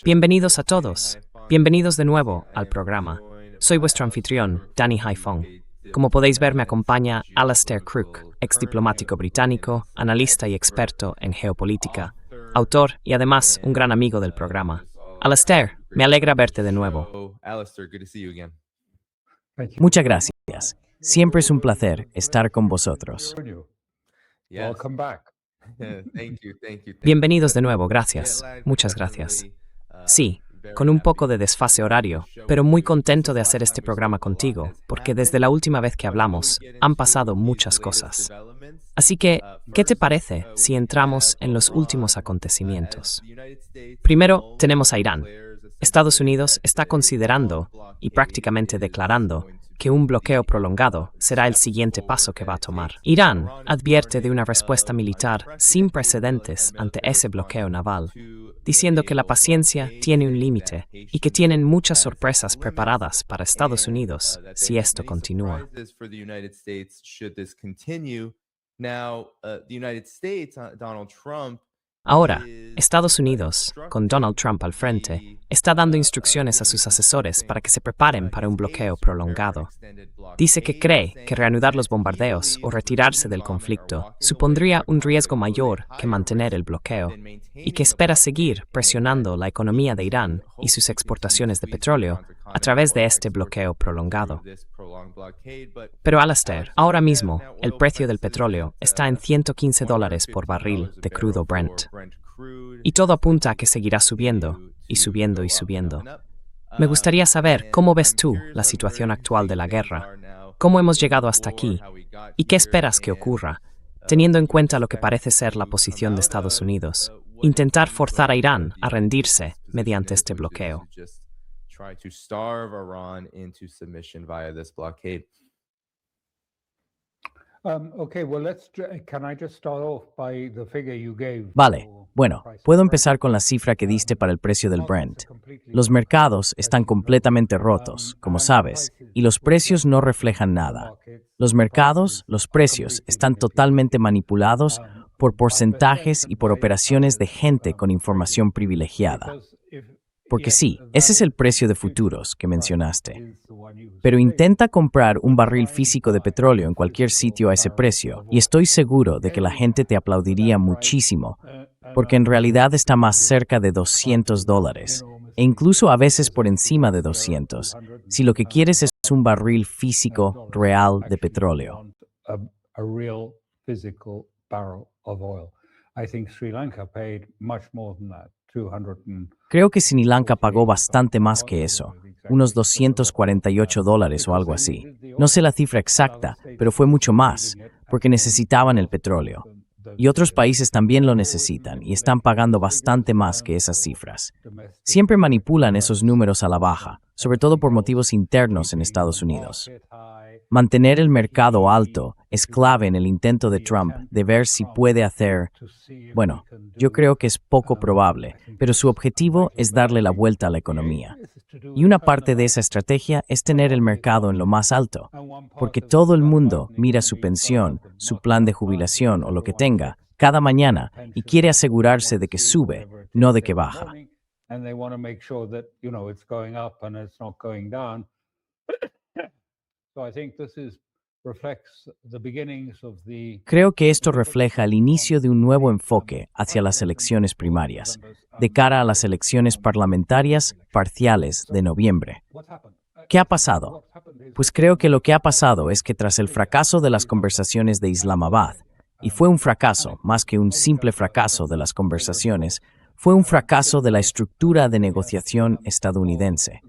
Bienvenidos a todos. Bienvenidos de nuevo al programa. Soy vuestro anfitrión, Danny Haiphong. Como podéis ver, me acompaña Alastair Crooke, ex diplomático británico, analista y experto en geopolítica, autor y además un gran amigo del programa. Alastair, me alegra verte de nuevo. Muchas gracias. Siempre es un placer estar con vosotros. Bienvenidos de nuevo, gracias. Muchas gracias. Sí, con un poco de desfase horario, pero muy contento de hacer este programa contigo, porque desde la última vez que hablamos han pasado muchas cosas. Así que, ¿qué te parece si entramos en los últimos acontecimientos? Primero, tenemos a Irán. Estados Unidos está considerando y prácticamente declarando que un bloqueo prolongado será el siguiente paso que va a tomar. Irán advierte de una respuesta militar sin precedentes ante ese bloqueo naval, diciendo que la paciencia tiene un límite y que tienen muchas sorpresas preparadas para Estados Unidos si esto continúa. Ahora, Estados Unidos, con Donald Trump al frente, está dando instrucciones a sus asesores para que se preparen para un bloqueo prolongado. Dice que cree que reanudar los bombardeos o retirarse del conflicto supondría un riesgo mayor que mantener el bloqueo, y que espera seguir presionando la economía de Irán y sus exportaciones de petróleo a través de este bloqueo prolongado. Pero Alastair, ahora mismo, el precio del petróleo está en $115 por barril de crudo Brent. Y todo apunta a que seguirá subiendo, y subiendo y subiendo. Me gustaría saber cómo ves tú la situación actual de la guerra, cómo hemos llegado hasta aquí, y qué esperas que ocurra, teniendo en cuenta lo que parece ser la posición de Estados Unidos, intentar forzar a Irán a rendirse mediante este bloqueo. Vale, bueno, puedo empezar con la cifra que diste para el precio del Brent. Los mercados están completamente rotos, como sabes, y los precios no reflejan nada. Los mercados, los precios, están totalmente manipulados por porcentajes y por operaciones de gente con información privilegiada. Porque sí, ese es el precio de futuros que mencionaste. Pero intenta comprar un barril físico de petróleo en cualquier sitio a ese precio y estoy seguro de que la gente te aplaudiría muchísimo, porque en realidad está más cerca de $200 e incluso a veces por encima de 200, si lo que quieres es un barril físico real de petróleo. Creo que Sri Lanka pagó bastante más que eso, unos $248 o algo así. No sé la cifra exacta, pero fue mucho más, porque necesitaban el petróleo. Y otros países también lo necesitan y están pagando bastante más que esas cifras. Siempre manipulan esos números a la baja, sobre todo por motivos internos en Estados Unidos. Mantener el mercado alto es clave en el intento de Trump de ver si puede hacer... Bueno, yo creo que es poco probable, pero su objetivo es darle la vuelta a la economía. Y una parte de esa estrategia es tener el mercado en lo más alto, porque todo el mundo mira su pensión, su plan de jubilación o lo que tenga, cada mañana y quiere asegurarse de que sube, no de que baja. Creo que esto refleja el inicio de un nuevo enfoque hacia las elecciones primarias, de cara a las elecciones parlamentarias parciales de noviembre. ¿Qué ha pasado? Pues creo que lo que ha pasado es que tras el fracaso de las conversaciones de Islamabad, y fue un fracaso más que un simple fracaso de las conversaciones, fue un fracaso de la estructura de negociación estadounidense.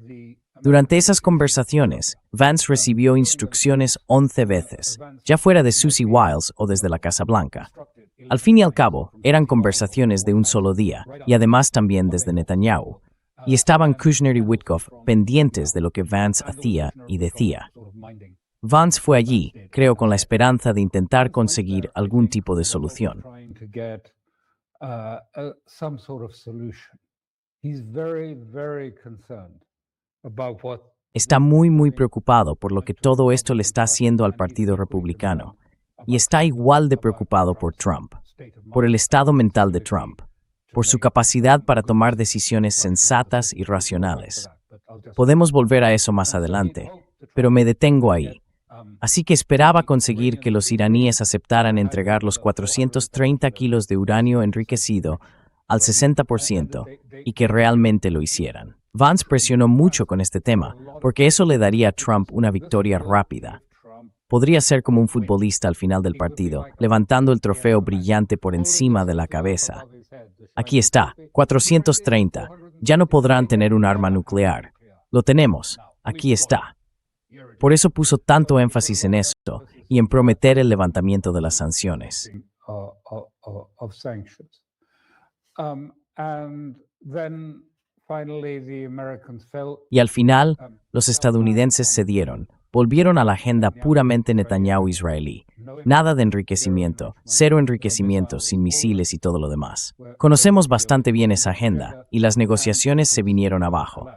Durante esas conversaciones, Vance recibió instrucciones 11 veces, ya fuera de Susie Wiles o desde la Casa Blanca. Al fin y al cabo, eran conversaciones de un solo día, y además también desde Netanyahu. Y estaban Kushner y Witkoff pendientes de lo que Vance hacía y decía. Vance fue allí, creo, con la esperanza de intentar conseguir algún tipo de solución. Está muy preocupado por lo que todo esto le está haciendo al Partido Republicano. Y está igual de preocupado por Trump, por el estado mental de Trump. por su capacidad para tomar decisiones sensatas y racionales. Podemos volver a eso más adelante, pero me detengo ahí. Así que esperaba conseguir que los iraníes aceptaran entregar los 430 kilos de uranio enriquecido al 60% y que realmente lo hicieran. Vance presionó mucho con este tema, porque eso le daría a Trump una victoria rápida. Podría ser como un futbolista al final del partido, levantando el trofeo brillante por encima de la cabeza. Aquí está, 430. Ya no podrán tener un arma nuclear. Lo tenemos. Aquí está. Por eso puso tanto énfasis en esto y en prometer el levantamiento de las sanciones. Y al final, los estadounidenses cedieron. Volvieron a la agenda puramente Netanyahu-israelí. Nada de enriquecimiento, cero enriquecimiento sin misiles y todo lo demás. Conocemos bastante bien esa agenda, y las negociaciones se vinieron abajo.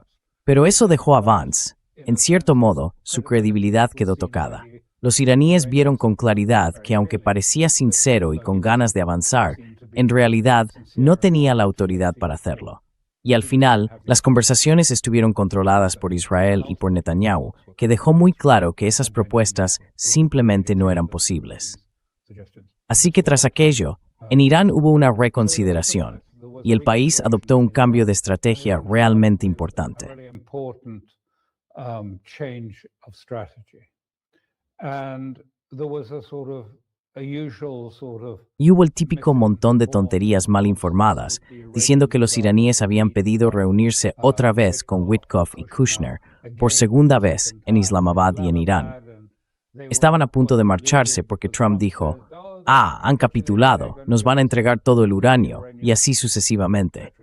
Pero eso dejó a Vance. En cierto modo, su credibilidad quedó tocada. Los iraníes vieron con claridad que aunque parecía sincero y con ganas de avanzar, en realidad no tenía la autoridad para hacerlo. Y al final, las conversaciones estuvieron controladas por Israel y por Netanyahu, que dejó muy claro que esas propuestas simplemente no eran posibles. Así que tras aquello, en Irán hubo una reconsideración, y el país adoptó un cambio de estrategia realmente importante. Y hubo el típico montón de tonterías mal informadas, diciendo que los iraníes habían pedido reunirse otra vez con Witkoff y Kushner, por segunda vez en Islamabad y en Irán. Estaban a punto de marcharse porque Trump dijo, han capitulado, nos van a entregar todo el uranio, y así sucesivamente.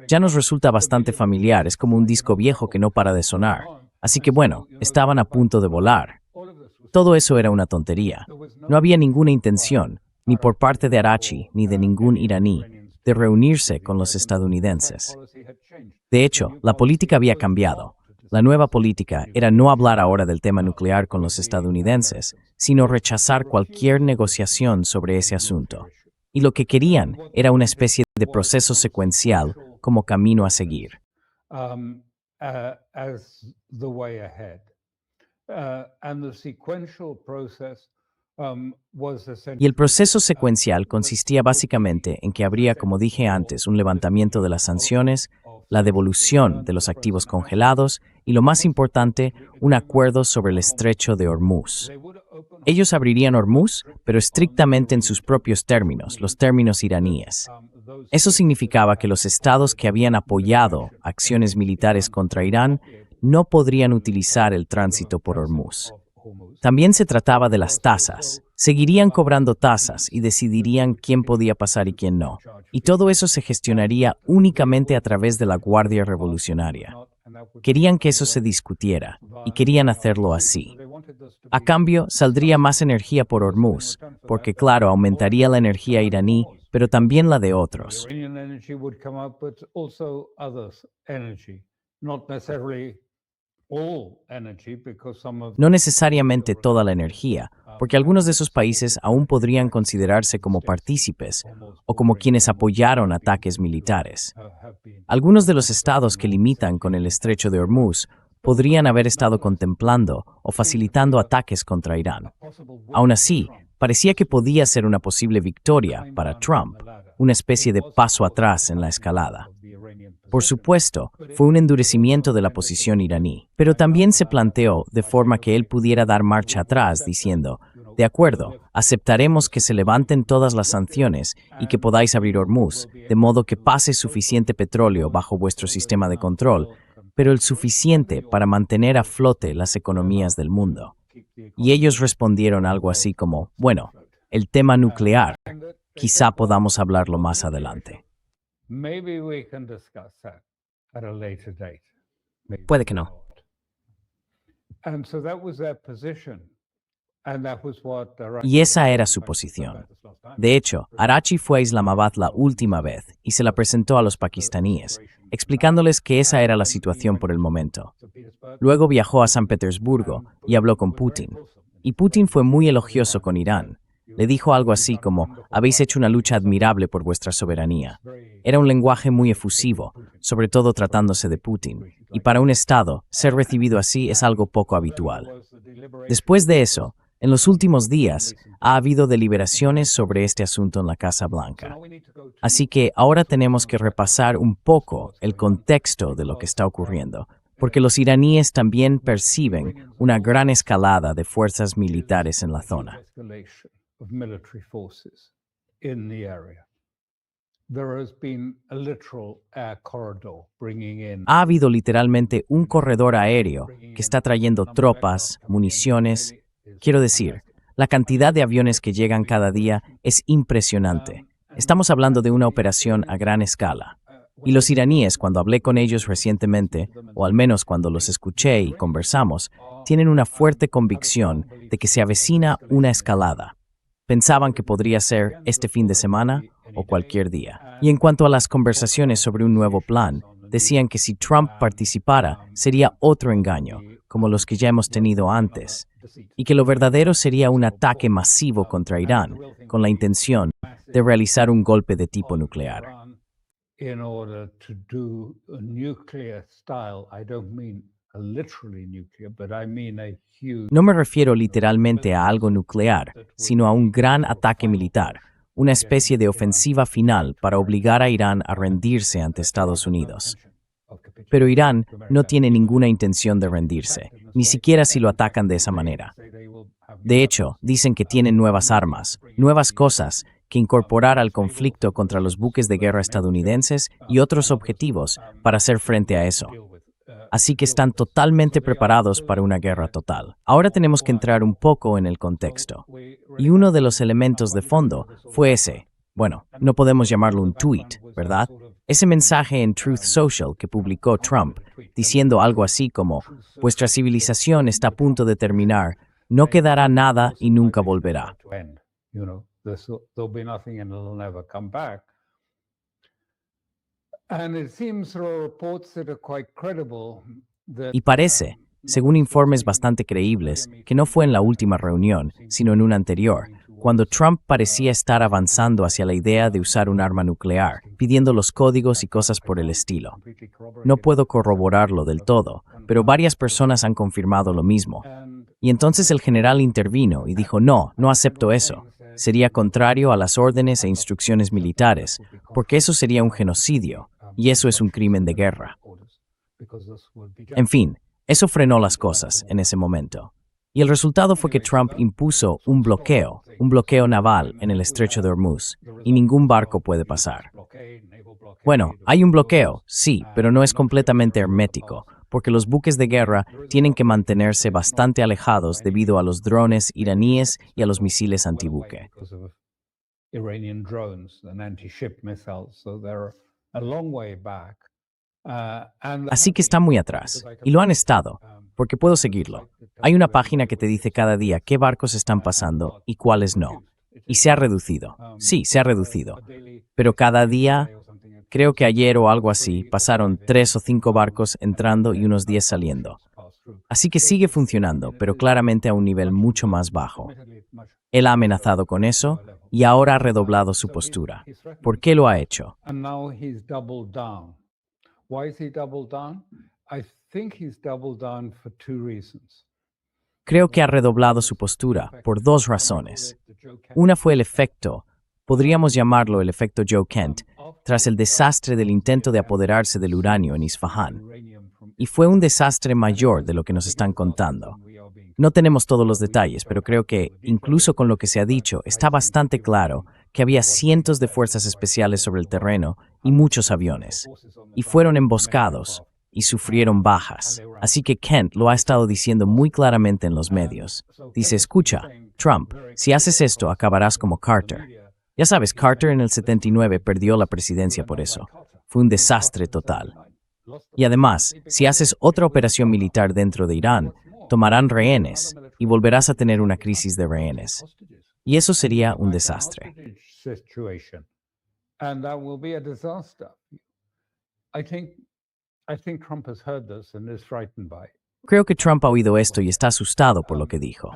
Ya nos resulta bastante familiar, es como un disco viejo que no para de sonar. Así que bueno, estaban a punto de volar. Todo eso era una tontería. No había ninguna intención, ni por parte de Arachi ni de ningún iraní, de reunirse con los estadounidenses. De hecho, la política había cambiado. La nueva política era no hablar ahora del tema nuclear con los estadounidenses, sino rechazar cualquier negociación sobre ese asunto. Y lo que querían era una especie de proceso secuencial como camino a seguir. Y el proceso secuencial consistía básicamente en que habría, como dije antes, un levantamiento de las sanciones, la devolución de los activos congelados y, lo más importante, un acuerdo sobre el estrecho de Hormuz. Ellos abrirían Hormuz, pero estrictamente en sus propios términos, los términos iraníes. Eso significaba que los estados que habían apoyado acciones militares contra Irán no podrían utilizar el tránsito por Hormuz. También se trataba de las tasas. Seguirían cobrando tasas y decidirían quién podía pasar y quién no. Y todo eso se gestionaría únicamente a través de la Guardia Revolucionaria. Querían que eso se discutiera, y querían hacerlo así. A cambio, saldría más energía por Hormuz, porque claro, aumentaría la energía iraní, pero también la de otros. No necesariamente toda la energía, porque algunos de esos países aún podrían considerarse como partícipes o como quienes apoyaron ataques militares. Algunos de los estados que limitan con el estrecho de Hormuz podrían haber estado contemplando o facilitando ataques contra Irán. Aún así, parecía que podía ser una posible victoria para Trump, una especie de paso atrás en la escalada. Por supuesto, fue un endurecimiento de la posición iraní, pero también se planteó de forma que él pudiera dar marcha atrás diciendo, de acuerdo, aceptaremos que se levanten todas las sanciones y que podáis abrir Hormuz, de modo que pase suficiente petróleo bajo vuestro sistema de control, pero el suficiente para mantener a flote las economías del mundo. Y ellos respondieron algo así como, bueno, el tema nuclear, quizá podamos hablarlo más adelante. Puede que no. Y esa era su posición. De hecho, Arachi fue a Islamabad la última vez y se la presentó a los pakistaníes, explicándoles que esa era la situación por el momento. Luego viajó a San Petersburgo y habló con Putin. Y Putin fue muy elogioso con Irán. Le dijo algo así como, habéis hecho una lucha admirable por vuestra soberanía. Era un lenguaje muy efusivo, sobre todo tratándose de Putin, y para un Estado, ser recibido así es algo poco habitual. Después de eso, en los últimos días, ha habido deliberaciones sobre este asunto en la Casa Blanca. Así que ahora tenemos que repasar un poco el contexto de lo que está ocurriendo, porque los iraníes también perciben una gran escalada de fuerzas militares en la zona. Ha habido literalmente un corredor aéreo que está trayendo tropas, municiones. Quiero decir, la cantidad de aviones que llegan cada día es impresionante. Estamos hablando de una operación a gran escala. Y los iraníes, cuando hablé con ellos recientemente, o al menos cuando los escuché y conversamos, tienen una fuerte convicción de que se avecina una escalada. Pensaban que podría ser este fin de semana o cualquier día. Y en cuanto a las conversaciones sobre un nuevo plan, decían que si Trump participara sería otro engaño, como los que ya hemos tenido antes, y que lo verdadero sería un ataque masivo contra Irán, con la intención de realizar un golpe de tipo nuclear. No me refiero literalmente a algo nuclear, sino a un gran ataque militar, una especie de ofensiva final para obligar a Irán a rendirse ante Estados Unidos. Pero Irán no tiene ninguna intención de rendirse, ni siquiera si lo atacan de esa manera. De hecho, dicen que tienen nuevas armas, nuevas cosas que incorporar al conflicto contra los buques de guerra estadounidenses y otros objetivos para hacer frente a eso. Así que están totalmente preparados para una guerra total. Ahora tenemos que entrar un poco en el contexto. Y uno de los elementos de fondo fue ese, bueno, no podemos llamarlo un tweet, ¿verdad? Ese mensaje en Truth Social que publicó Trump, diciendo algo así como, vuestra civilización está a punto de terminar, no quedará nada y nunca volverá. Y parece, según informes bastante creíbles, que no fue en la última reunión, sino en una anterior, cuando Trump parecía estar avanzando hacia la idea de usar un arma nuclear, pidiendo los códigos y cosas por el estilo. No puedo corroborarlo del todo, pero varias personas han confirmado lo mismo. Y entonces el general intervino y dijo, no acepto eso. Sería contrario a las órdenes e instrucciones militares, porque eso sería un genocidio, y eso es un crimen de guerra. En fin, eso frenó las cosas en ese momento. Y el resultado fue que Trump impuso un bloqueo naval en el estrecho de Hormuz, y ningún barco puede pasar. Bueno, hay un bloqueo, sí, pero no es completamente hermético, porque los buques de guerra tienen que mantenerse bastante alejados debido a los drones iraníes y a los misiles antibuque. Así que están muy atrás, y lo han estado, porque puedo seguirlo. Hay una página que te dice cada día qué barcos están pasando y cuáles no. Y se ha reducido. Sí, se ha reducido. Pero cada día, creo que ayer o algo así, pasaron 3 o 5 barcos entrando y unos 10 saliendo. Así que sigue funcionando, pero claramente a un nivel mucho más bajo. Él ha amenazado con eso y ahora ha redoblado su postura. ¿Por qué lo ha hecho? Creo que ha redoblado su postura por 2 razones. Una fue el efecto, podríamos llamarlo el efecto Joe Kent, tras el desastre del intento de apoderarse del uranio en Isfahán. Y fue un desastre mayor de lo que nos están contando. No tenemos todos los detalles, pero creo que, incluso con lo que se ha dicho, está bastante claro que había cientos de fuerzas especiales sobre el terreno y muchos aviones. Y fueron emboscados y sufrieron bajas. Así que Kent lo ha estado diciendo muy claramente en los medios. Dice, escucha, Trump, si haces esto acabarás como Carter. Ya sabes, Carter en el 79 perdió la presidencia por eso. Fue un desastre total. Y además, si haces otra operación militar dentro de Irán, tomarán rehenes y volverás a tener una crisis de rehenes. Y eso sería un desastre. Creo que Trump ha oído esto y está asustado por lo que dijo.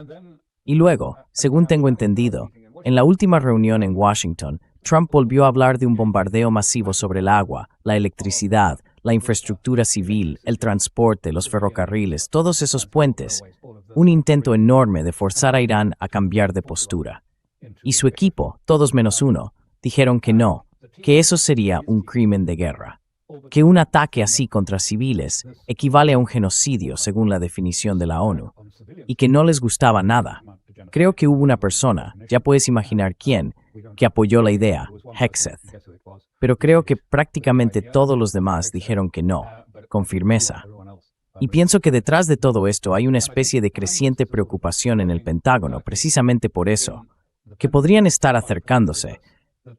Y luego, según tengo entendido, en la última reunión en Washington, Trump volvió a hablar de un bombardeo masivo sobre el agua, la electricidad, la infraestructura civil, el transporte, los ferrocarriles, todos esos puentes. Un intento enorme de forzar a Irán a cambiar de postura. Y su equipo, todos menos uno, dijeron que no, que eso sería un crimen de guerra. Que un ataque así contra civiles equivale a un genocidio según la definición de la ONU, y que no les gustaba nada. Creo que hubo una persona, ya puedes imaginar quién, que apoyó la idea, Hegseth. Pero creo que prácticamente todos los demás dijeron que no, con firmeza. Y pienso que detrás de todo esto hay una especie de creciente preocupación en el Pentágono, precisamente por eso, que podrían estar acercándose,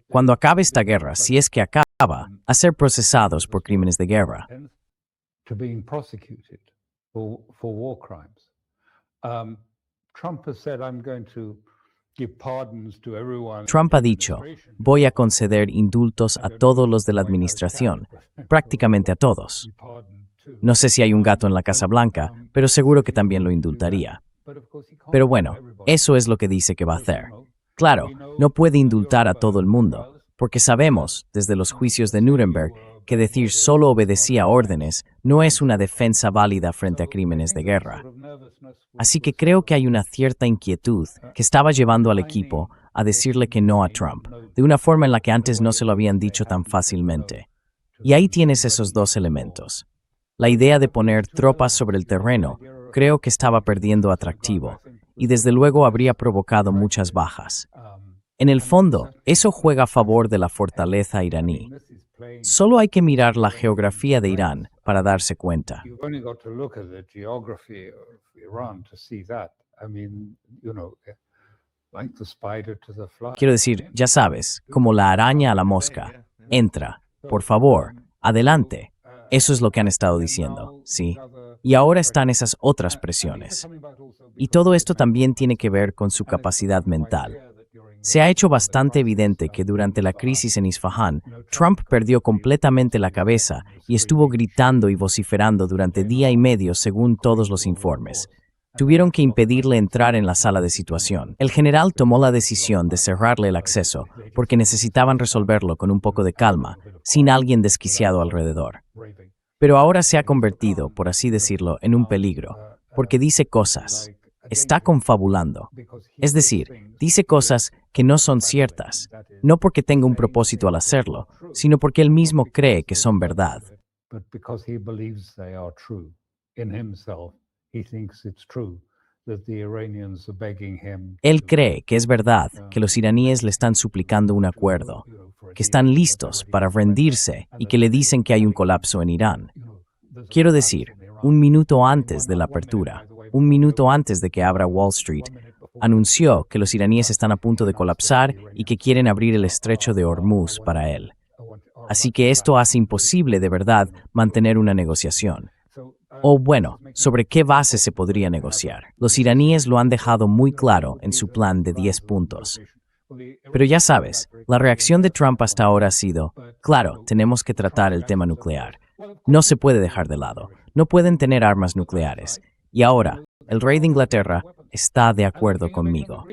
cuando acabe esta guerra, si es que acaba, a ser procesados por crímenes de guerra. Trump ha dicho, voy a conceder indultos a todos los de la administración, prácticamente a todos. No sé si hay un gato en la Casa Blanca, pero seguro que también lo indultaría. Pero bueno, eso es lo que dice que va a hacer. Claro, no puede indultar a todo el mundo, porque sabemos, desde los juicios de Nuremberg, que decir solo obedecía órdenes no es una defensa válida frente a crímenes de guerra. Así que creo que hay una cierta inquietud que estaba llevando al equipo a decirle que no a Trump, de una forma en la que antes no se lo habían dicho tan fácilmente. Y ahí tienes esos dos elementos. La idea de poner tropas sobre el terreno creo que estaba perdiendo atractivo, y desde luego habría provocado muchas bajas. En el fondo, eso juega a favor de la fortaleza iraní. Solo hay que mirar la geografía de Irán para darse cuenta. Quiero decir, ya sabes, como la araña a la mosca. Entra, por favor, adelante. Eso es lo que han estado diciendo, ¿sí? Y ahora están esas otras presiones. Y todo esto también tiene que ver con su capacidad mental. Se ha hecho bastante evidente que durante la crisis en Isfahán, Trump perdió completamente la cabeza y estuvo gritando y vociferando durante día y medio según todos los informes. Tuvieron que impedirle entrar en la sala de situación. El general tomó la decisión de cerrarle el acceso porque necesitaban resolverlo con un poco de calma, sin alguien desquiciado alrededor. Pero ahora se ha convertido, por así decirlo, en un peligro, porque dice cosas. Está confabulando. Es decir, dice cosas que no son ciertas, no porque tenga un propósito al hacerlo, sino porque él mismo cree que son verdad. Él cree que es verdad que los iraníes le están suplicando un acuerdo, que están listos para rendirse y que le dicen que hay un colapso en Irán. Quiero decir, un minuto antes de la apertura, un minuto antes de que abra Wall Street, anunció que los iraníes están a punto de colapsar y que quieren abrir el estrecho de Hormuz para él. Así que esto hace imposible de verdad mantener una negociación. O bueno, ¿sobre qué base se podría negociar? Los iraníes lo han dejado muy claro en su plan de 10 puntos. Pero ya sabes, la reacción de Trump hasta ahora ha sido, claro, tenemos que tratar el tema nuclear. No se puede dejar de lado. No pueden tener armas nucleares. Y ahora, el rey de Inglaterra está de acuerdo conmigo.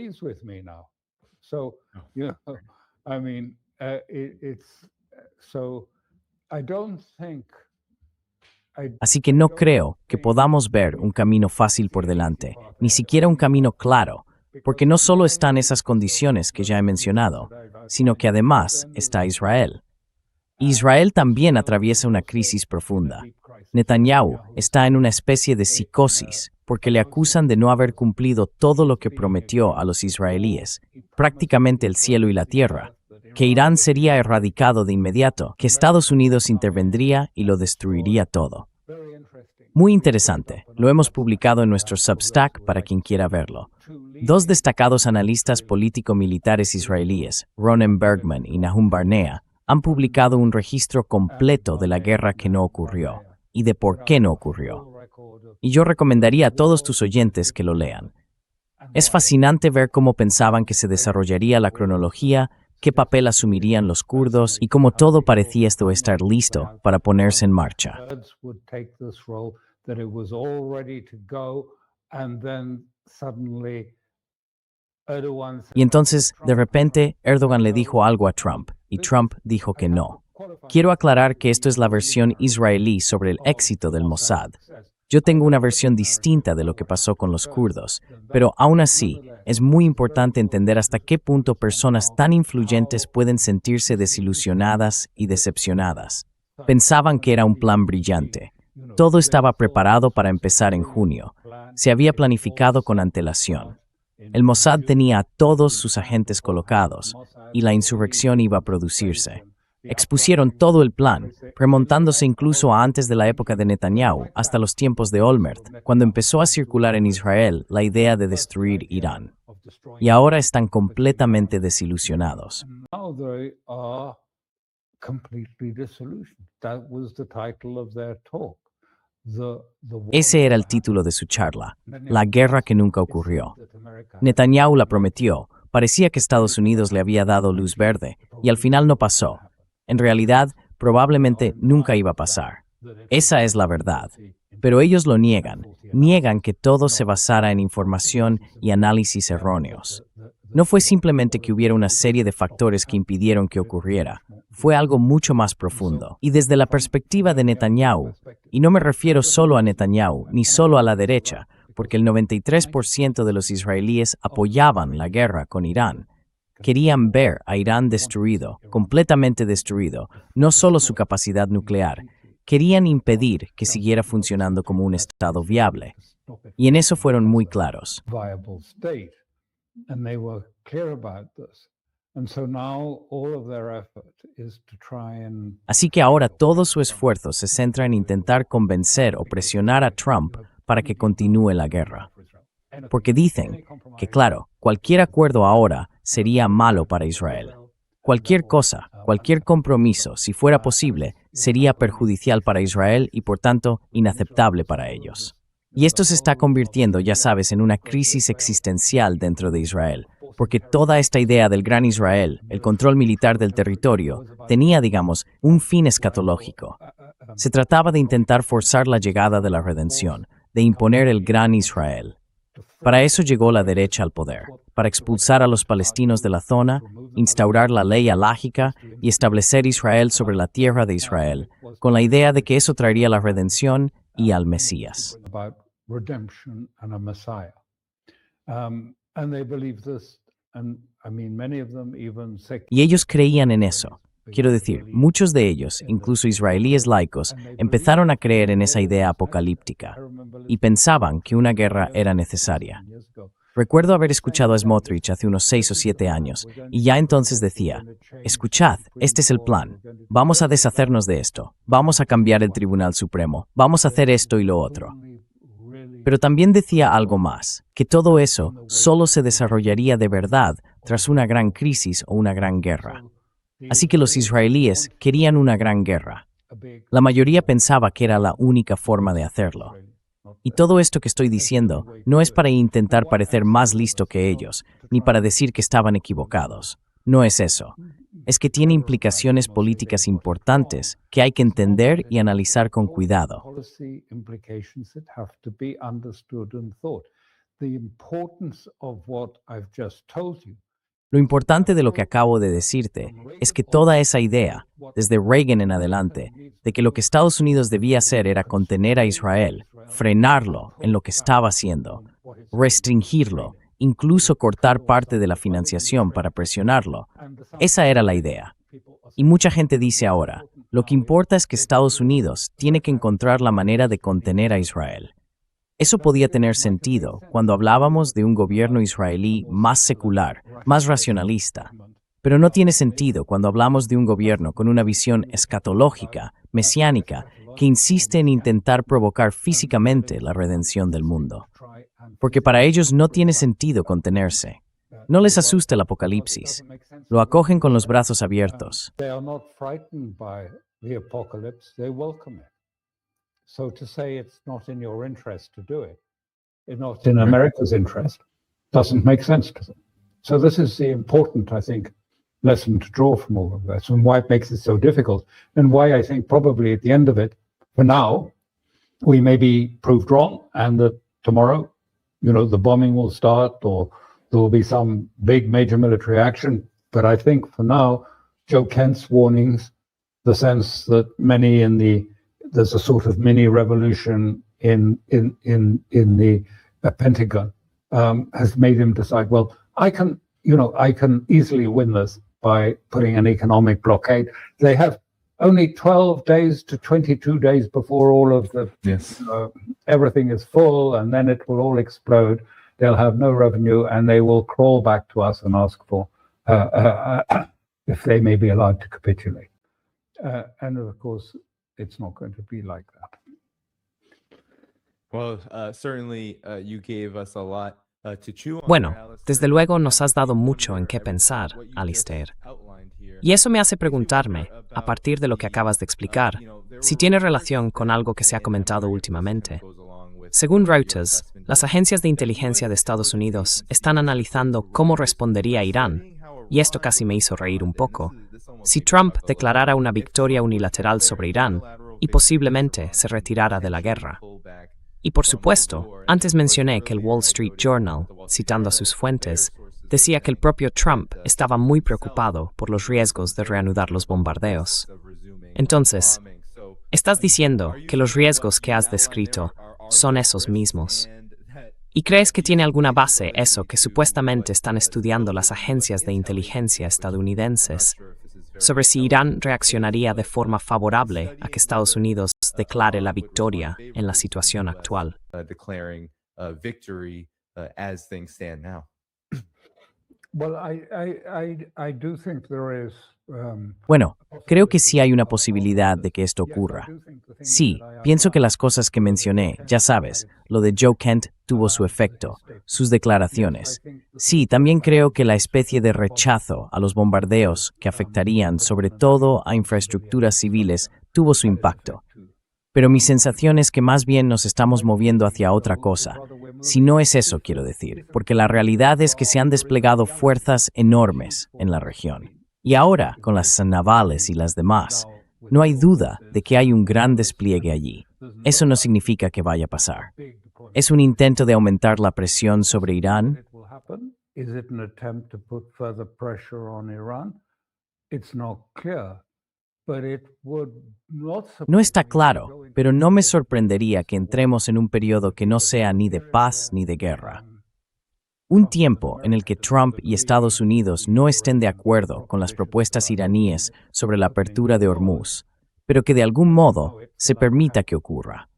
Así que no creo que podamos ver un camino fácil por delante, ni siquiera un camino claro, porque no solo están esas condiciones que ya he mencionado, sino que además está Israel. Israel también atraviesa una crisis profunda. Netanyahu está en una especie de psicosis porque le acusan de no haber cumplido todo lo que prometió a los israelíes, prácticamente el cielo y la tierra, que Irán sería erradicado de inmediato, que Estados Unidos intervendría y lo destruiría todo. Muy interesante, lo hemos publicado en nuestro Substack para quien quiera verlo. Dos destacados analistas político-militares israelíes, Ronen Bergman y Nahum Barnea, han publicado un registro completo de la guerra que no ocurrió y de por qué no ocurrió. Y yo recomendaría a todos tus oyentes que lo lean. Es fascinante ver cómo pensaban que se desarrollaría la cronología, qué papel asumirían los kurdos y cómo todo parecía estar listo para ponerse en marcha. Y entonces, de repente, Erdogan le dijo algo a Trump, y Trump dijo que no. Quiero aclarar que esto es la versión israelí sobre el éxito del Mossad. Yo tengo una versión distinta de lo que pasó con los kurdos, pero aún así, es muy importante entender hasta qué punto personas tan influyentes pueden sentirse desilusionadas y decepcionadas. Pensaban que era un plan brillante. Todo estaba preparado para empezar en junio. Se había planificado con antelación. El Mossad tenía a todos sus agentes colocados, y la insurrección iba a producirse. Expusieron todo el plan, remontándose incluso a antes de la época de Netanyahu, hasta los tiempos de Olmert, cuando empezó a circular en Israel la idea de destruir Irán. Y ahora están completamente desilusionados. Ese era el título de su charla, La guerra que nunca ocurrió. Netanyahu la prometió, parecía que Estados Unidos le había dado luz verde, y al final no pasó. En realidad, probablemente nunca iba a pasar. Esa es la verdad. Pero ellos lo niegan que todo se basara en información y análisis erróneos. No fue simplemente que hubiera una serie de factores que impidieron que ocurriera, fue algo mucho más profundo. Y desde la perspectiva de Netanyahu, y no me refiero solo a Netanyahu, ni solo a la derecha, porque el 93% de los israelíes apoyaban la guerra con Irán. Querían ver a Irán destruido, completamente destruido, no solo su capacidad nuclear. Querían impedir que siguiera funcionando como un Estado viable. Y en eso fueron muy claros. Así que ahora todo su esfuerzo se centra en intentar convencer o presionar a Trump para que continúe la guerra. Porque dicen que, claro, cualquier acuerdo ahora sería malo para Israel. Cualquier cosa, cualquier compromiso, si fuera posible, sería perjudicial para Israel y, por tanto, inaceptable para ellos. Y esto se está convirtiendo, ya sabes, en una crisis existencial dentro de Israel, porque toda esta idea del Gran Israel, el control militar del territorio, tenía, digamos, un fin escatológico. Se trataba de intentar forzar la llegada de la redención, de imponer el Gran Israel. Para eso llegó la derecha al poder, para expulsar a los palestinos de la zona, instaurar la ley alágica y establecer Israel sobre la tierra de Israel, con la idea de que eso traería la redención y al Mesías. Y ellos creían en eso. Quiero decir, muchos de ellos, incluso israelíes laicos, empezaron a creer en esa idea apocalíptica y pensaban que una guerra era necesaria. Recuerdo haber escuchado a Smotrich hace unos 6 o 7 años y ya entonces decía, escuchad, este es el plan, vamos a deshacernos de esto, vamos a cambiar el Tribunal Supremo, vamos a hacer esto y lo otro. Pero también decía algo más, que todo eso solo se desarrollaría de verdad tras una gran crisis o una gran guerra. Así que los israelíes querían una gran guerra. La mayoría pensaba que era la única forma de hacerlo. Y todo esto que estoy diciendo no es para intentar parecer más listo que ellos, ni para decir que estaban equivocados. No es eso. Es que tiene implicaciones políticas importantes que hay que entender y analizar con cuidado. Lo importante de lo que acabo de decirte es que toda esa idea, desde Reagan en adelante, de que lo que Estados Unidos debía hacer era contener a Israel, frenarlo en lo que estaba haciendo, restringirlo, incluso cortar parte de la financiación para presionarlo, esa era la idea. Y mucha gente dice ahora, lo que importa es que Estados Unidos tiene que encontrar la manera de contener a Israel. Eso podía tener sentido cuando hablábamos de un gobierno israelí más secular, más racionalista, pero no tiene sentido cuando hablamos de un gobierno con una visión escatológica, mesiánica, que insiste en intentar provocar físicamente la redención del mundo. Porque para ellos no tiene sentido contenerse. No les asusta el apocalipsis. Lo acogen con los brazos abiertos. So to say it's not in your interest to do it, it's not in America's interest, doesn't make sense to them. So this is the important, I think, lesson to draw from all of this and why it makes it so difficult and why I think probably at the end of it, for now, we may be proved wrong and that tomorrow, the bombing will start or there will be some big major military action. But I think for now, Joe Kent's warnings, the sense that there's a sort of mini revolution in the Pentagon, has made him decide, well, I can easily win this by putting an economic blockade. They have only 12 days to 22 days before all of everything is full, and then it will all explode. They'll have no revenue, and they will crawl back to us and ask for if they may be allowed to capitulate. And of course, it's not going to be like that. Well, certainly you gave us a lot to chew on. Bueno, desde luego nos has dado mucho en qué pensar, Alistair. Y eso me hace preguntarme, a partir de lo que acabas de explicar, si tiene relación con algo que se ha comentado últimamente. Según Reuters, las agencias de inteligencia de Estados Unidos están analizando cómo respondería Irán, y esto casi me hizo reír un poco, si Trump declarara una victoria unilateral sobre Irán y posiblemente se retirara de la guerra. Y por supuesto, antes mencioné que el Wall Street Journal, citando a sus fuentes, decía que el propio Trump estaba muy preocupado por los riesgos de reanudar los bombardeos. Entonces, estás diciendo que los riesgos que has descrito son esos mismos. ¿Y crees que tiene alguna base eso que supuestamente están estudiando las agencias de inteligencia estadounidenses sobre si Irán reaccionaría de forma favorable a que Estados Unidos declare la victoria en la situación actual? Declaring victory as things stand now. Well, I do think there is. Bueno, creo que sí hay una posibilidad de que esto ocurra. Sí, pienso que las cosas que mencioné, ya sabes, lo de Joe Kent tuvo su efecto, sus declaraciones. Sí, también creo que la especie de rechazo a los bombardeos que afectarían sobre todo a infraestructuras civiles tuvo su impacto. Pero mi sensación es que más bien nos estamos moviendo hacia otra cosa. Si no es eso, quiero decir, porque la realidad es que se han desplegado fuerzas enormes en la región. Y ahora, con las navales y las demás, no hay duda de que hay un gran despliegue allí. Eso no significa que vaya a pasar. ¿Es un intento de aumentar la presión sobre Irán? Is it an attempt to put further pressure on Iran? It's not clear. No está claro, pero no me sorprendería que entremos en un periodo que no sea ni de paz ni de guerra. Un tiempo en el que Trump y Estados Unidos no estén de acuerdo con las propuestas iraníes sobre la apertura de Hormuz, pero que de algún modo se permita que ocurra.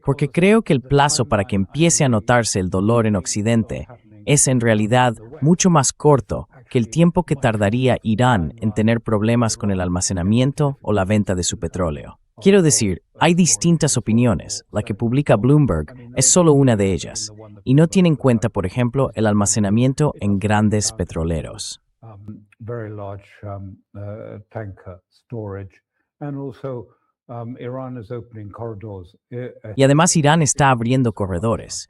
Porque creo que el plazo para que empiece a notarse el dolor en Occidente es en realidad mucho más corto que el tiempo que tardaría Irán en tener problemas con el almacenamiento o la venta de su petróleo. Quiero decir, hay distintas opiniones. La que publica Bloomberg es solo una de ellas, y no tiene en cuenta, por ejemplo, el almacenamiento en grandes petroleros. Very large tanker storage, and also Iran is opening corridors. Y además Irán está abriendo corredores.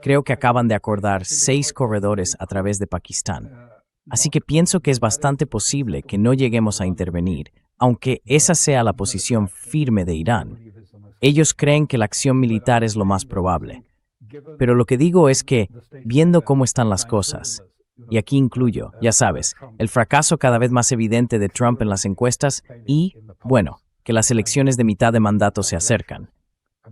Creo que acaban de acordar 6 corredores a través de Pakistán. Así que pienso que es bastante posible que no lleguemos a intervenir, aunque esa sea la posición firme de Irán. Ellos creen que la acción militar es lo más probable. Pero lo que digo es que, viendo cómo están las cosas, y aquí incluyo, ya sabes, el fracaso cada vez más evidente de Trump en las encuestas y, bueno, que las elecciones de mitad de mandato se acercan.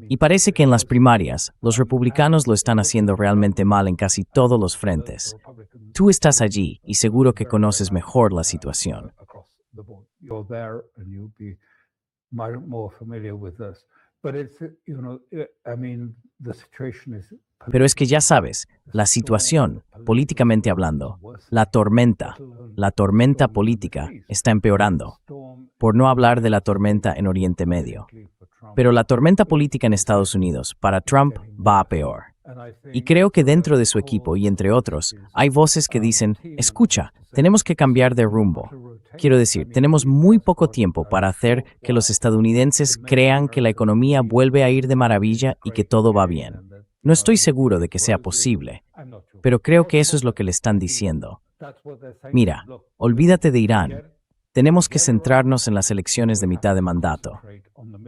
Y parece que en las primarias, los republicanos lo están haciendo realmente mal en casi todos los frentes. Tú estás allí y seguro que conoces mejor la situación. Pero es que ya sabes, la situación, políticamente hablando, la tormenta política está empeorando, por no hablar de la tormenta en Oriente Medio. Pero la tormenta política en Estados Unidos, para Trump, va a peor. Y creo que dentro de su equipo, y entre otros, hay voces que dicen, escucha, tenemos que cambiar de rumbo. Quiero decir, tenemos muy poco tiempo para hacer que los estadounidenses crean que la economía vuelve a ir de maravilla y que todo va bien. No estoy seguro de que sea posible, pero creo que eso es lo que le están diciendo. Mira, olvídate de Irán. Tenemos que centrarnos en las elecciones de mitad de mandato.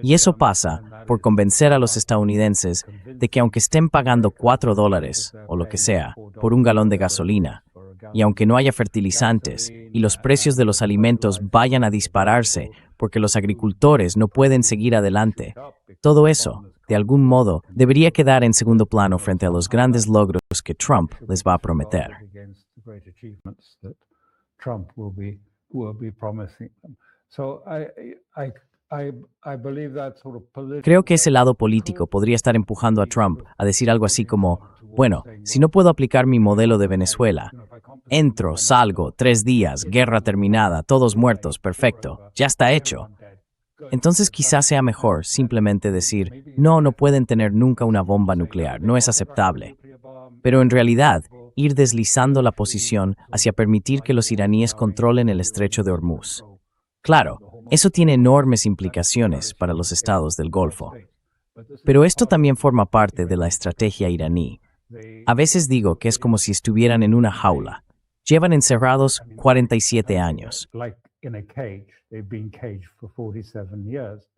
Y eso pasa por convencer a los estadounidenses de que aunque estén pagando $4 o lo que sea por un galón de gasolina, y aunque no haya fertilizantes y los precios de los alimentos vayan a dispararse porque los agricultores no pueden seguir adelante, todo eso, de algún modo, debería quedar en segundo plano frente a los grandes logros que Trump les va a prometer. Creo que ese lado político podría estar empujando a Trump a decir algo así como, bueno, si no puedo aplicar mi modelo de Venezuela, entro, salgo, 3 días, guerra terminada, todos muertos, perfecto, ya está hecho. Entonces quizás sea mejor simplemente decir, no pueden tener nunca una bomba nuclear, no es aceptable. Pero en realidad, ir deslizando la posición hacia permitir que los iraníes controlen el estrecho de Hormuz. Claro, eso tiene enormes implicaciones para los estados del Golfo. Pero esto también forma parte de la estrategia iraní. A veces digo que es como si estuvieran en una jaula. Llevan encerrados 47 años. In a cage. They've been caged for 47 years.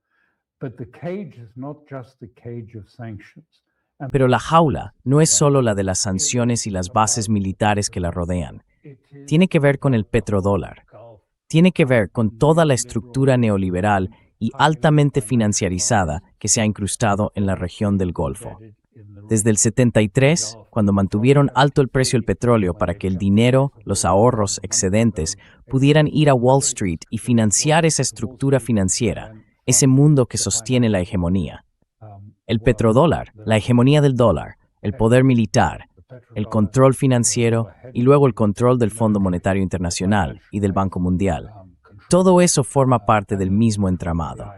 But the cage is not just the cage of sanctions. Pero la jaula no es solo la de las sanciones y las bases militares que la rodean. Tiene que ver con el petrodólar. Tiene que ver con toda la estructura neoliberal y altamente financiarizada que se ha incrustado en la región del Golfo. Desde el 73, cuando mantuvieron alto el precio del petróleo para que el dinero, los ahorros excedentes, pudieran ir a Wall Street y financiar esa estructura financiera, ese mundo que sostiene la hegemonía. El petrodólar, la hegemonía del dólar, el poder militar, el control financiero y luego el control del Fondo Monetario Internacional y del Banco Mundial. Todo eso forma parte del mismo entramado.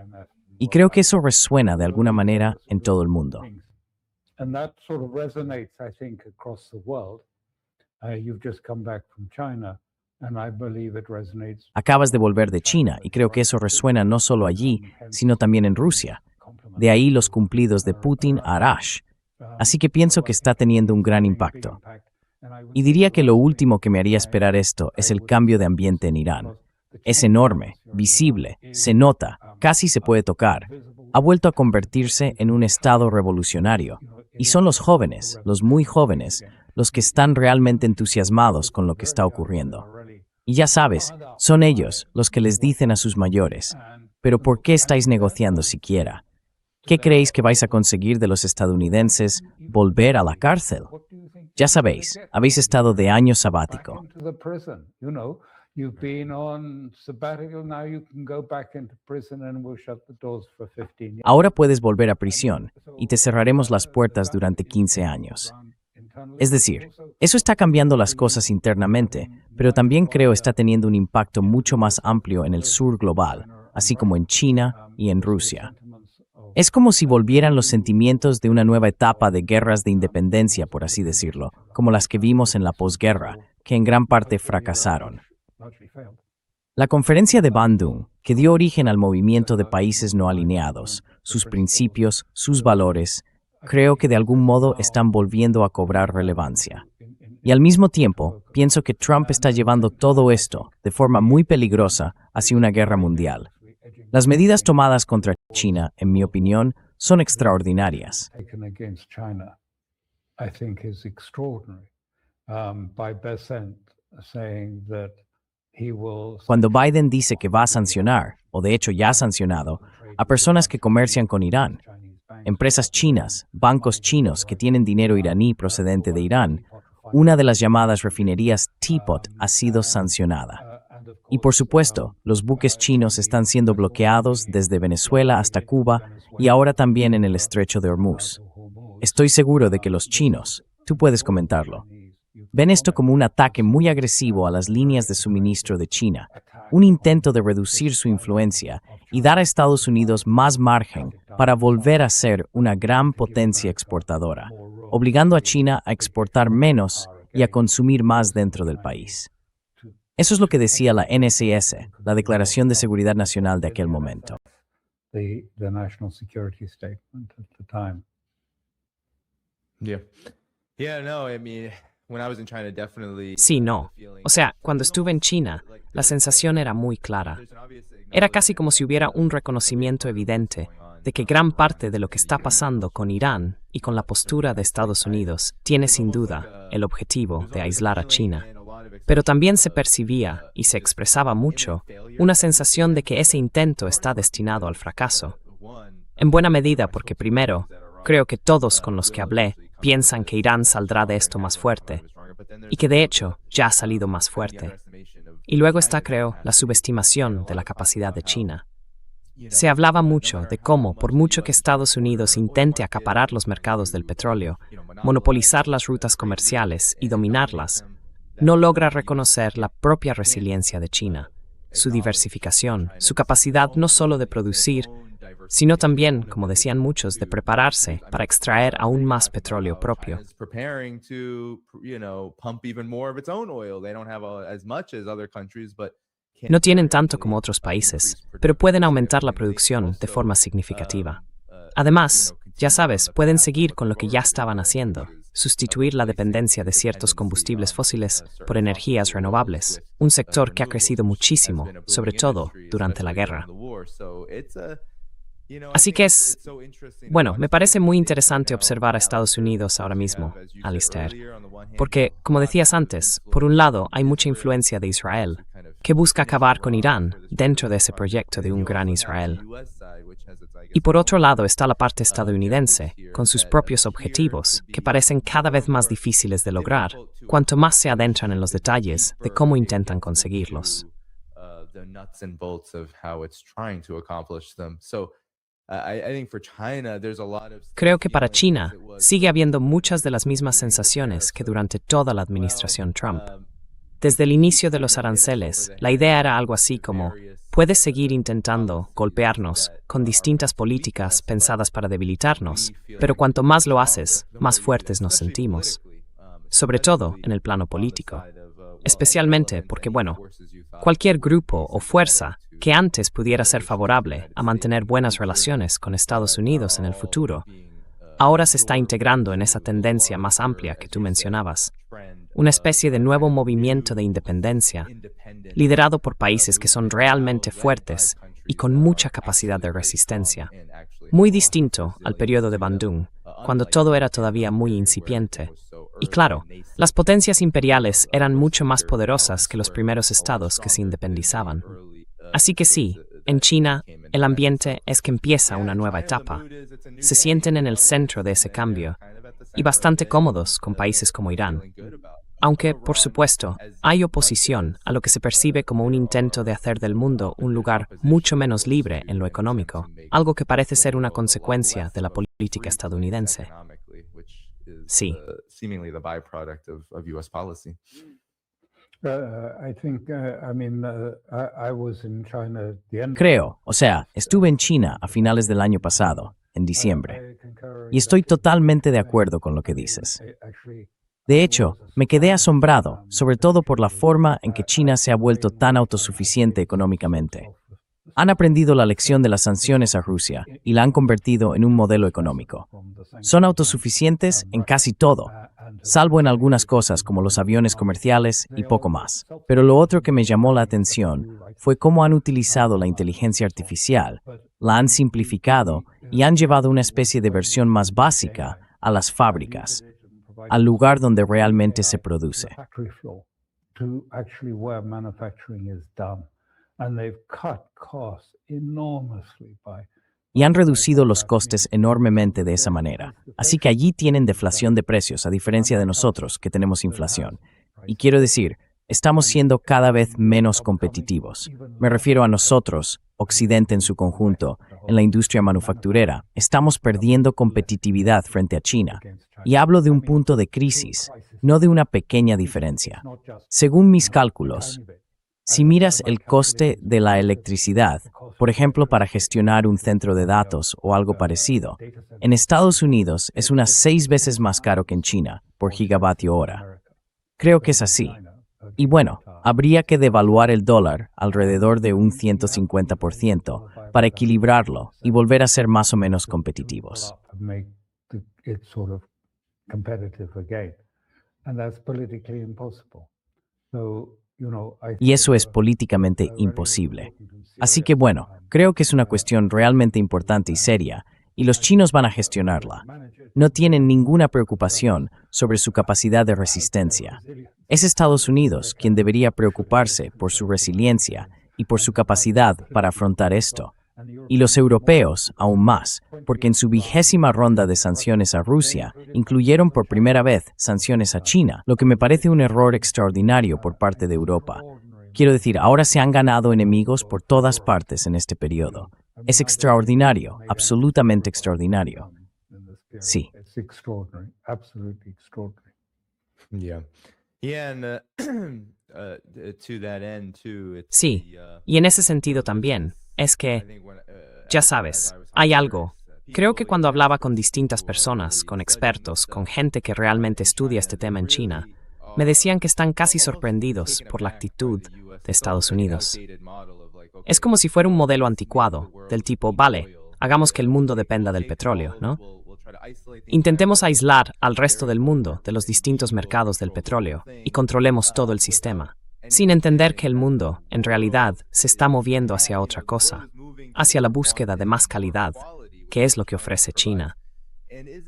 Y creo que eso resuena de alguna manera en todo el mundo. And that sort of resonates, I think, across the world. You've just come back from China, and I believe it resonates. Acabas de volver de China y creo que eso resuena no solo allí, sino también en Rusia. De ahí los cumplidos de Putin a Arash. Así que pienso que está teniendo un gran impacto. Y diría que lo último que me haría esperar esto es el cambio de ambiente en Irán. Es enorme, visible, se nota, casi se puede tocar. Ha vuelto a convertirse en un estado revolucionario. Y son los jóvenes, los muy jóvenes, los que están realmente entusiasmados con lo que está ocurriendo. Y ya sabes, son ellos los que les dicen a sus mayores, ¿pero por qué estáis negociando siquiera? ¿Qué creéis que vais a conseguir de los estadounidenses? ¿Volver a la cárcel? Ya sabéis, habéis estado de año sabático. You've been on sabbatical, now you can go back into prison and we'll shut the doors for 15 years. Ahora puedes volver a prisión y te cerraremos las puertas durante 15 años. Es decir, eso está cambiando las cosas internamente, pero también creo está teniendo un impacto mucho más amplio en el sur global, así como en China y en Rusia. Es como si volvieran los sentimientos de una nueva etapa de guerras de independencia, por así decirlo, como las que vimos en la posguerra, que en gran parte fracasaron. La conferencia de Bandung, que dio origen al movimiento de países no alineados, sus principios, sus valores, creo que de algún modo están volviendo a cobrar relevancia. Y al mismo tiempo, pienso que Trump está llevando todo esto, de forma muy peligrosa, hacia una guerra mundial. Las medidas tomadas contra China, en mi opinión, son extraordinarias. Cuando Biden dice que va a sancionar, o de hecho ya ha sancionado, a personas que comercian con Irán, empresas chinas, bancos chinos que tienen dinero iraní procedente de Irán, una de las llamadas refinerías Teapot ha sido sancionada. Y por supuesto, los buques chinos están siendo bloqueados desde Venezuela hasta Cuba y ahora también en el estrecho de Hormuz. Estoy seguro de que los chinos, tú puedes comentarlo, ven esto como un ataque muy agresivo a las líneas de suministro de China, un intento de reducir su influencia y dar a Estados Unidos más margen para volver a ser una gran potencia exportadora, obligando a China a exportar menos y a consumir más dentro del país. Eso es lo que decía la NSS, la Declaración de Seguridad Nacional de aquel momento. The national security statement at the time. Yeah, no, I mean, when I was in China, definitely. Sí, no. O sea, cuando estuve en China, la sensación era muy clara. Era casi como si hubiera un reconocimiento evidente de que gran parte de lo que está pasando con Irán y con la postura de Estados Unidos tiene sin duda el objetivo de aislar a China. pero también se percibía, y se expresaba mucho, una sensación de que ese intento está destinado al fracaso. En buena medida porque primero, creo que todos con los que hablé piensan que Irán saldrá de esto más fuerte, y que de hecho ya ha salido más fuerte. Y luego está, creo, la subestimación de la capacidad de China. Se hablaba mucho de cómo, por mucho que Estados Unidos intente acaparar los mercados del petróleo, monopolizar las rutas comerciales y dominarlas, no logra reconocer la propia resiliencia de China, su diversificación, su capacidad no solo de producir, sino también, como decían muchos, de prepararse para extraer aún más petróleo propio. No tienen tanto como otros países, pero pueden aumentar la producción de forma significativa. Además, ya sabes, pueden seguir con lo que ya estaban haciendo, sustituir la dependencia de ciertos combustibles fósiles por energías renovables, un sector que ha crecido muchísimo, sobre todo durante la guerra. Así que me parece muy interesante observar a Estados Unidos ahora mismo, Alistair, porque, como decías antes, por un lado hay mucha influencia de Israel, que busca acabar con Irán dentro de ese proyecto de un gran Israel. Y por otro lado está la parte estadounidense, con sus propios objetivos, que parecen cada vez más difíciles de lograr, cuanto más se adentran en los detalles de cómo intentan conseguirlos. Creo que para China sigue habiendo muchas de las mismas sensaciones que durante toda la administración Trump. Desde el inicio de los aranceles, la idea era algo así como: puedes seguir intentando golpearnos con distintas políticas pensadas para debilitarnos, pero cuanto más lo haces, más fuertes nos sentimos. Sobre todo en el plano político. Especialmente porque, cualquier grupo o fuerza que antes pudiera ser favorable a mantener buenas relaciones con Estados Unidos en el futuro, ahora se está integrando en esa tendencia más amplia que tú mencionabas, una especie de nuevo movimiento de independencia, liderado por países que son realmente fuertes y con mucha capacidad de resistencia, muy distinto al periodo de Bandung, cuando todo era todavía muy incipiente. Y claro, las potencias imperiales eran mucho más poderosas que los primeros estados que se independizaban. Así que sí, en China, el ambiente es que empieza una nueva etapa. Se sienten en el centro de ese cambio y bastante cómodos con países como Irán. Aunque, por supuesto, hay oposición a lo que se percibe como un intento de hacer del mundo un lugar mucho menos libre en lo económico, algo que parece ser una consecuencia de la política estadounidense. Sí. Creo, estuve en China a finales del año pasado, en diciembre, y estoy totalmente de acuerdo con lo que dices. De hecho, me quedé asombrado, sobre todo por la forma en que China se ha vuelto tan autosuficiente económicamente. Han aprendido la lección de las sanciones a Rusia y la han convertido en un modelo económico. Son autosuficientes en casi todo, salvo en algunas cosas como los aviones comerciales y poco más. Pero lo otro que me llamó la atención fue cómo han utilizado la inteligencia artificial, la han simplificado y han llevado una especie de versión más básica a las fábricas, al lugar donde realmente se produce. Y han reducido los costes enormemente de esa manera. Así que allí tienen deflación de precios, a diferencia de nosotros, que tenemos inflación. Y quiero decir, estamos siendo cada vez menos competitivos. Me refiero a nosotros, Occidente en su conjunto, en la industria manufacturera. Estamos perdiendo competitividad frente a China. Y hablo de un punto de crisis, no de una pequeña diferencia. Según mis cálculos, si miras el coste de la electricidad, por ejemplo, para gestionar un centro de datos o algo parecido, en Estados Unidos es unas 6 veces más caro que en China por gigavatio hora. Creo que es así. Y habría que devaluar el dólar alrededor de un 150% para equilibrarlo y volver a ser más o menos competitivos. Y eso es políticamente imposible. Así que creo que es una cuestión realmente importante y seria, y los chinos van a gestionarla. No tienen ninguna preocupación sobre su capacidad de resistencia. Es Estados Unidos quien debería preocuparse por su resiliencia y por su capacidad para afrontar esto. Y los europeos, aún más, porque en su 20ª ronda de sanciones a Rusia, incluyeron por primera vez sanciones a China, lo que me parece un error extraordinario por parte de Europa. Quiero decir, ahora se han ganado enemigos por todas partes en este periodo. Es extraordinario, absolutamente extraordinario. Sí. It's extraordinary, absolutely extraordinary. Yeah. Yeah, and to that end too, it's Sí, the, y en ese sentido también, es I que, think ya sabes, hay algo. Creo que cuando hablaba con distintas personas, con expertos, con gente que realmente estudia este tema en China, me decían que están casi sorprendidos por la actitud de Estados Unidos. Es como si fuera un modelo anticuado, del tipo, vale, hagamos que el mundo dependa del petróleo, ¿no? Intentemos aislar al resto del mundo de los distintos mercados del petróleo y controlemos todo el sistema, sin entender que el mundo, en realidad, se está moviendo hacia otra cosa, hacia la búsqueda de más calidad, que es lo que ofrece China.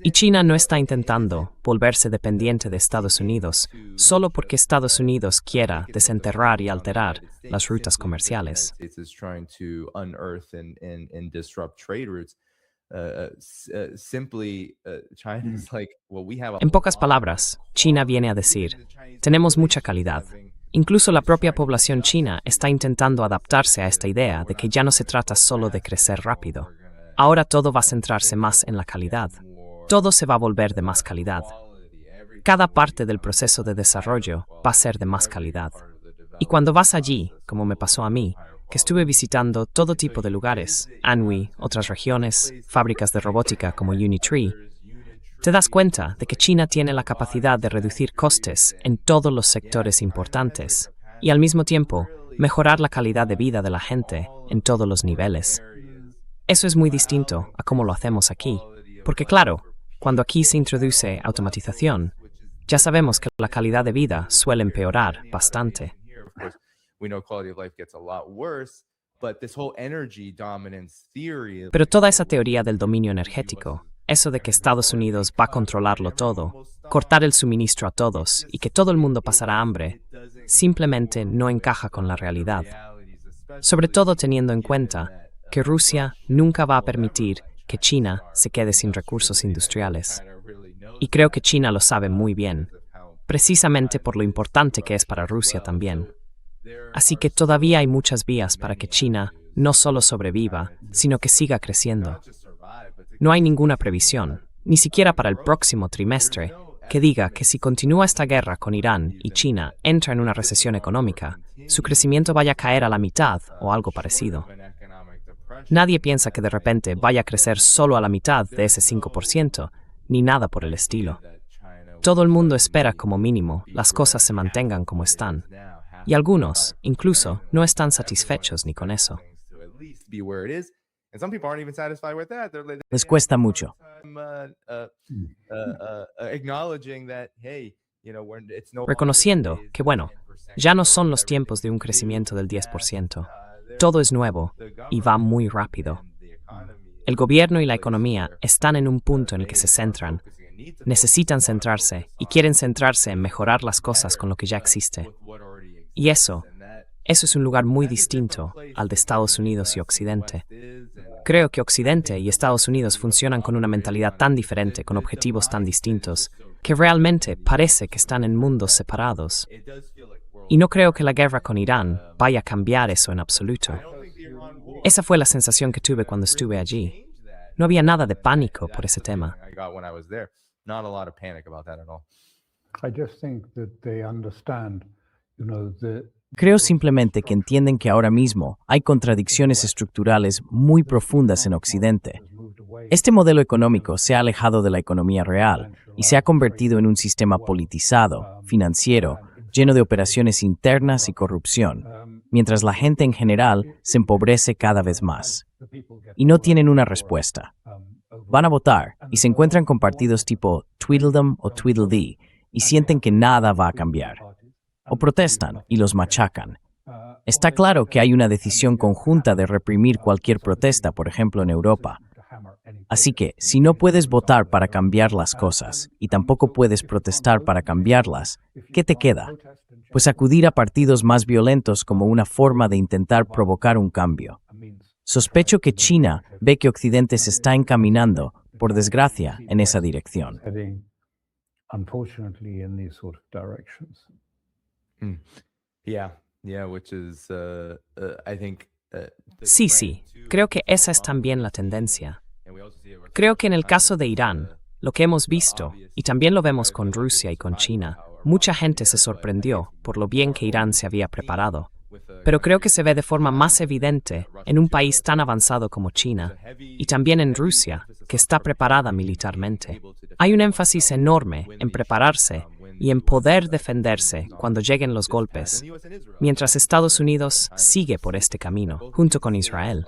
Y China no está intentando volverse dependiente de Estados Unidos solo porque Estados Unidos quiera desenterrar y alterar las rutas comerciales. En pocas palabras, China viene a decir, tenemos mucha calidad. Incluso la propia población china está intentando adaptarse a esta idea de que ya no se trata solo de crecer rápido. Ahora todo va a centrarse más en la calidad. Todo se va a volver de más calidad. Cada parte del proceso de desarrollo va a ser de más calidad. Y cuando vas allí, como me pasó a mí, que estuve visitando todo tipo de lugares, Anhui, otras regiones, fábricas de robótica como Unitree, te das cuenta de que China tiene la capacidad de reducir costes en todos los sectores importantes y al mismo tiempo mejorar la calidad de vida de la gente en todos los niveles. Eso es muy distinto a cómo lo hacemos aquí, porque claro, cuando aquí se introduce automatización, ya sabemos que la calidad de vida suele empeorar bastante. Pero toda esa teoría del dominio energético, eso de que Estados Unidos va a controlarlo todo, cortar el suministro a todos y que todo el mundo pasará hambre, simplemente no encaja con la realidad. Sobre todo teniendo en cuenta que Rusia nunca va a permitir que China se quede sin recursos industriales. Y creo que China lo sabe muy bien, precisamente por lo importante que es para Rusia también. Así que todavía hay muchas vías para que China no solo sobreviva, sino que siga creciendo. No hay ninguna previsión, ni siquiera para el próximo trimestre, que diga que si continúa esta guerra con Irán y China entra en una recesión económica, su crecimiento vaya a caer a la mitad o algo parecido. Nadie piensa que de repente vaya a crecer solo a la mitad de ese 5%, ni nada por el estilo. Todo el mundo espera como mínimo las cosas se mantengan como están, y algunos, incluso, no están satisfechos ni con eso. Les cuesta mucho. Reconociendo que, bueno, ya no son los tiempos de un crecimiento del 10%. Todo es nuevo y va muy rápido. El gobierno y la economía están en un punto en el que se centran. Necesitan centrarse y quieren centrarse en mejorar las cosas con lo que ya existe. Y eso es un lugar muy distinto al de Estados Unidos y Occidente. Creo que Occidente y Estados Unidos funcionan con una mentalidad tan diferente, con objetivos tan distintos, que realmente parece que están en mundos separados. Y no creo que la guerra con Irán vaya a cambiar eso en absoluto. Esa fue la sensación que tuve cuando estuve allí. No había nada de pánico por ese tema. I just think that they understand, Creo simplemente que entienden que ahora mismo hay contradicciones estructurales muy profundas en Occidente. Este modelo económico se ha alejado de la economía real y se ha convertido en un sistema politizado, financiero, lleno de operaciones internas y corrupción, mientras la gente en general se empobrece cada vez más. Y no tienen una respuesta. Van a votar y se encuentran con partidos tipo Tweedledum o Tweedledee y sienten que nada va a cambiar. O protestan y los machacan. Está claro que hay una decisión conjunta de reprimir cualquier protesta, por ejemplo en Europa. Así que, si no puedes votar para cambiar las cosas y tampoco puedes protestar para cambiarlas, ¿qué te queda? Pues acudir a partidos más violentos como una forma de intentar provocar un cambio. Sospecho que China ve que Occidente se está encaminando, por desgracia, en esa dirección. Heading, unfortunately, in these sort of directions. Mm. Yeah, which is, I think. Sí, sí, creo que esa es también la tendencia. Creo que en el caso de Irán, lo que hemos visto, y también lo vemos con Rusia y con China, mucha gente se sorprendió por lo bien que Irán se había preparado. Pero creo que se ve de forma más evidente en un país tan avanzado como China, y también en Rusia, que está preparada militarmente. Hay un énfasis enorme en prepararse y en poder defenderse cuando lleguen los golpes, mientras Estados Unidos sigue por este camino, junto con Israel.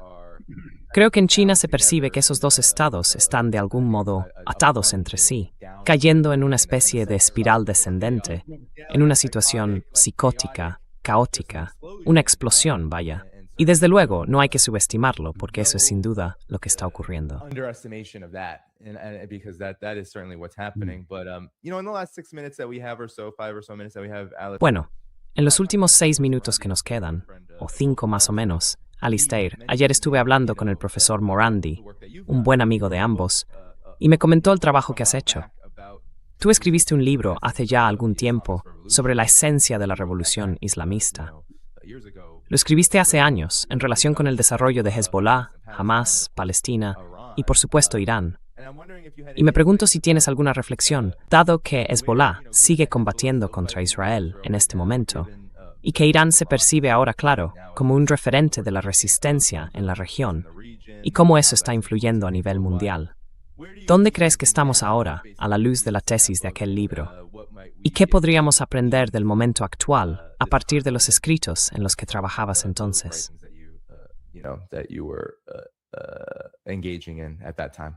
Creo que en China se percibe que esos dos estados están de algún modo atados entre sí, cayendo en una especie de espiral descendente, en una situación psicótica, caótica, una explosión, vaya. Y desde luego no hay que subestimarlo, porque eso es sin duda lo que está ocurriendo. Underestimation of that, and because that is certainly what's happening. But in the last 6 minutes that we have, or so, 5 or so minutes that we have, Alex. Bueno, en los últimos 6 minutos que nos quedan, o 5 más o menos, Alistair, ayer estuve hablando con el profesor Morandi, un buen amigo de ambos, y me comentó el trabajo que has hecho. Tú escribiste un libro hace ya algún tiempo sobre la esencia de la revolución islamista. Lo escribiste hace años en relación con el desarrollo de Hezbollah, Hamas, Palestina y por supuesto Irán. Y me pregunto si tienes alguna reflexión, dado que Hezbollah sigue combatiendo contra Israel en este momento, y que Irán se percibe ahora, claro, como un referente de la resistencia en la región, y cómo eso está influyendo a nivel mundial. ¿Dónde crees que estamos ahora, a la luz de la tesis de aquel libro? ¿Y qué podríamos aprender del momento actual a partir de los escritos en los que trabajabas entonces? That you were engaging in at that time.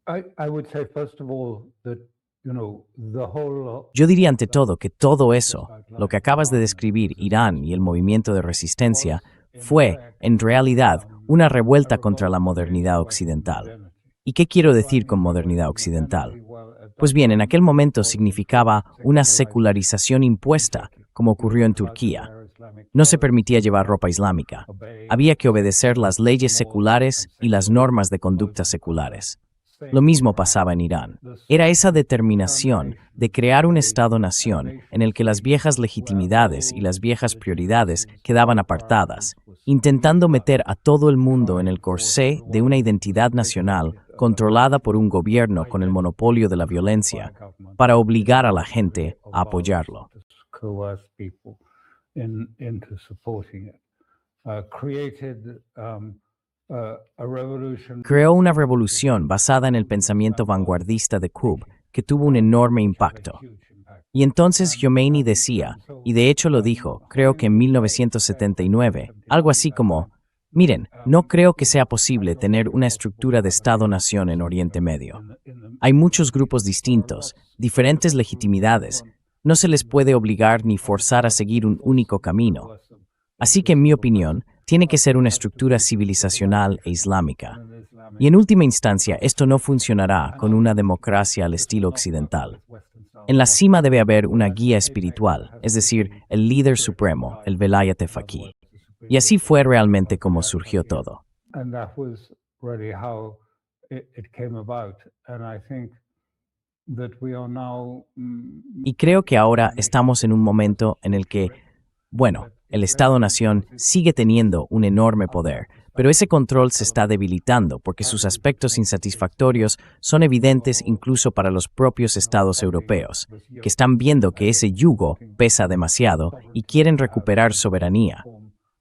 I would say, first of all, that, the whole. Yo diría ante todo que todo eso, lo que acabas de describir, Irán y el movimiento de resistencia, fue, en realidad, una revuelta contra la modernidad occidental. ¿Y qué quiero decir con modernidad occidental? Pues bien, en aquel momento significaba una secularización impuesta, como ocurrió en Turquía. No se permitía llevar ropa islámica. Había que obedecer las leyes seculares y las normas de conducta seculares. Lo mismo pasaba en Irán. Era esa determinación de crear un Estado-nación en el que las viejas legitimidades y las viejas prioridades quedaban apartadas, intentando meter a todo el mundo en el corsé de una identidad nacional controlada por un gobierno con el monopolio de la violencia, para obligar a la gente a apoyarlo. Creó una revolución basada en el pensamiento vanguardista de Qutb, que tuvo un enorme impacto. Y entonces Khomeini decía, y de hecho lo dijo, creo que en 1979, algo así como: miren, no creo que sea posible tener una estructura de Estado-nación en Oriente Medio. Hay muchos grupos distintos, diferentes legitimidades. No se les puede obligar ni forzar a seguir un único camino. Así que, en mi opinión, tiene que ser una estructura civilizacional e islámica. Y en última instancia, esto no funcionará con una democracia al estilo occidental. En la cima debe haber una guía espiritual, es decir, el líder supremo, el Velayat-e Faqih. Y así fue realmente como surgió todo. Y creo que ahora estamos en un momento en el que, bueno, el Estado-nación sigue teniendo un enorme poder, pero ese control se está debilitando porque sus aspectos insatisfactorios son evidentes incluso para los propios estados europeos, que están viendo que ese yugo pesa demasiado y quieren recuperar soberanía.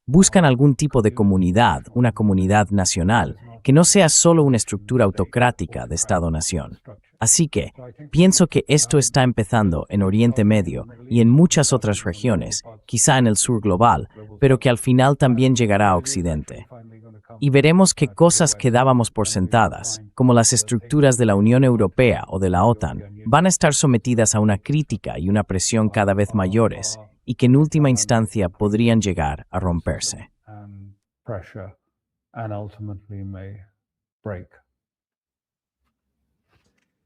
Buscan algún tipo de comunidad, una comunidad nacional, que no sea solo una estructura autocrática de Estado-nación. Así que, pienso que esto está empezando en Oriente Medio y en muchas otras regiones, quizá en el sur global, pero que al final también llegará a Occidente. Y veremos que cosas que dábamos por sentadas, como las estructuras de la Unión Europea o de la OTAN, van a estar sometidas a una crítica y una presión cada vez mayores, y que en última instancia podrían llegar a romperse.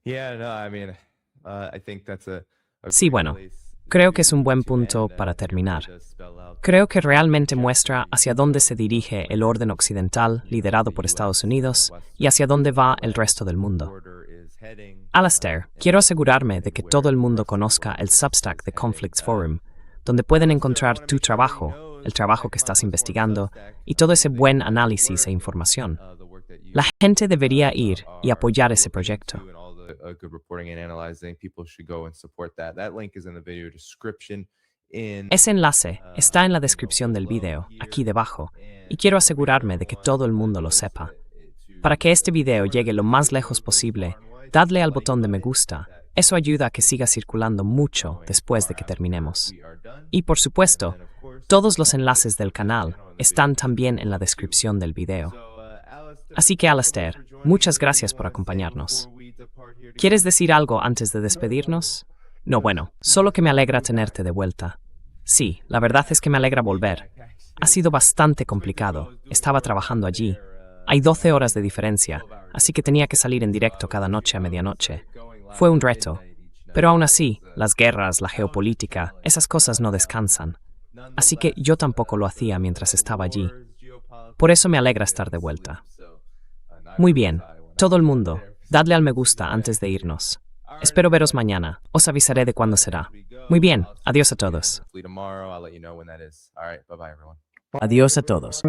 Yeah, no, I mean, I think that's a Sí, great bueno, place creo que es un buen to punto end, and para it terminar. does spell out Creo que realmente muestra hacia dónde se dirige el orden occidental liderado por Estados Unidos y hacia dónde va el resto del mundo. Alastair, quiero asegurarme de que todo el mundo conozca el Substack de Conflicts Forum, donde pueden encontrar tu trabajo, el trabajo que estás investigando y todo ese buen análisis e información. La gente debería ir y apoyar ese proyecto. Ese enlace está en la descripción del video, aquí debajo, y quiero asegurarme de que todo el mundo lo sepa. Para que este video llegue lo más lejos posible, dadle al botón de me gusta. Eso ayuda a que siga circulando mucho después de que terminemos. Y por supuesto, todos los enlaces del canal están también en la descripción del video. Así que, Alastair, muchas gracias por acompañarnos. ¿Quieres decir algo antes de despedirnos? No, bueno, solo que me alegra tenerte de vuelta. Sí, la verdad es que me alegra volver. Ha sido bastante complicado. Estaba trabajando allí. Hay 12 horas de diferencia, así que tenía que salir en directo cada noche a medianoche. Fue un reto. Pero aún así, las guerras, la geopolítica, esas cosas no descansan. Así que yo tampoco lo hacía mientras estaba allí. Por eso me alegra estar de vuelta. Muy bien, todo el mundo, dadle al me gusta antes de irnos. Espero veros mañana. Os avisaré de cuándo será. Muy bien, adiós a todos. Adiós a todos.